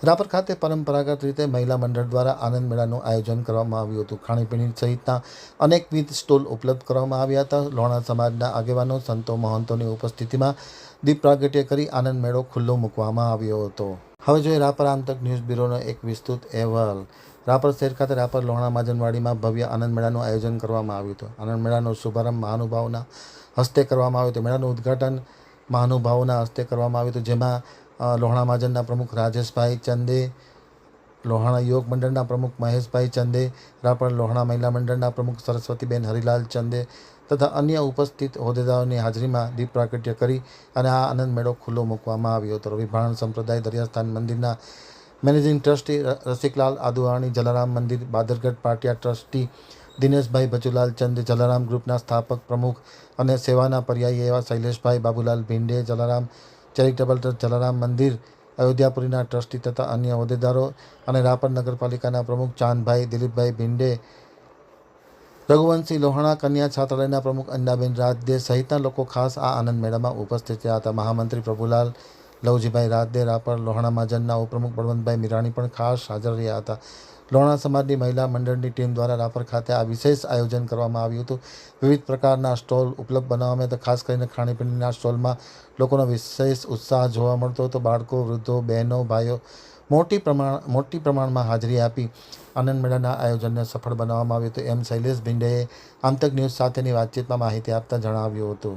રાપર ખાતે પરંપરાગત રીતે મહિલા મંડળ દ્વારા આનંદ મેળાનું આયોજન કરવામાં આવ્યું હતું. ખાણીપીણી સહિતના અનેકવિધ સ્ટોલ ઉપલબ્ધ કરવામાં આવ્યા હતા. લોહાણા સમાજના આગેવાનો, સંતો, મહંતોની ઉપસ્થિતિમાં દીપ પ્રાગટ્ય કરી આનંદ મેળો ખુલ્લો મૂકવામાં આવ્યો હતો. હવે જોઈએ રાપર આમતક ન્યૂઝ બ્યુરોનો એક વિસ્તૃત અહેવાલ. રાપર શહેર ખાતે રાપર લોહાણા મહાજનવાડીમાં ભવ્ય આનંદ મેળાનું આયોજન કરવામાં આવ્યું હતું. આનંદ મેળાનો શુભારંભ મહાનુભાવોના હસ્તે કરવામાં આવ્યો હતો. મેળાનું ઉદ્ઘાટન મહાનુભાવોના હસ્તે કરવામાં આવ્યું હતું, જેમાં લોહાણા મહાજનના પ્રમુખ રાજેશભાઈ ચંદે, લોહાણા યોગ મંડળના પ્રમુખ મહેશભાઈ ચંદે, રાપર લોહાણા મહિલા મંડળના પ્રમુખ સરસ્વતીબેન હરિલાલ ચંદે તથા અન્ય ઉપસ્થિત હોદ્દેદારોની હાજરીમાં દીપ પ્રાગટ્ય કરી અને આ આનંદ મેળો ખુલ્લો મૂકવામાં આવ્યો હતો. રવિભાણ સંપ્રદાય દરિયાસ્થાન મંદિરના મેનેજિંગ ટ્રસ્ટી રસિકલાલ આદુવાણી, જલારામ મંદિર બાદરગઢ પાટિયા ટ્રસ્ટી દિનેશભાઈ ભચુલાલ ચંદ, જલારામ ગ્રુપના સ્થાપક પ્રમુખ અને સેવાના પર્યાયી એવા શૈલેષભાઈ બાબુલાલ ભીંડે, જલારામ ચેરિટેબલ ટ્રસ્ટ, જલારામ મંદિર અયોધ્યાપુરીના ટ્રસ્ટી તથા અન્ય હોદ્દેદારો અને રાપર નગરપાલિકાના પ્રમુખ ચાંદભાઈ દિલીપભાઈ ભીંડે, રઘુવંશી લોહાણા કન્યા છાત્રાલયના પ્રમુખ અંડાબેન રાજદે સહિતના લોકો ખાસ આ આનંદ મેળામાં ઉપસ્થિત રહ્યા હતા. મહામંત્રી પ્રભુલાલ લવજીભાઈ રાજદે, રાપર લોહાણા મહાજનના ઉપપ્રમુખ બળવંતભાઈ મિરાણી પણ ખાસ હાજર રહ્યા હતા. લોહાણા સમાજની મહિલા મંડળની ટીમ દ્વારા રાપર ખાતે આ વિશેષ આયોજન કરવામાં આવ્યું હતું. વિવિધ પ્રકારના સ્ટોલ ઉપલબ્ધ બનાવવામાં હતા. ખાસ કરીને ખાણીપીણીના સ્ટોલમાં લોકોનો વિશેષ ઉત્સાહ જોવા મળતો હતો. બાળકો, વૃદ્ધો, બહેનો, ભાઈઓ મોટી પ્રમાણમાં હાજરી આપી આનંદ મેળાના આયોજનને સફળ બનાવવામાં આવ્યું હતું, એમ શૈલેષ ભીંડેએ આમતક ન્યૂઝ સાથેની વાતચીતમાં માહિતી આપતા જણાવ્યું હતું.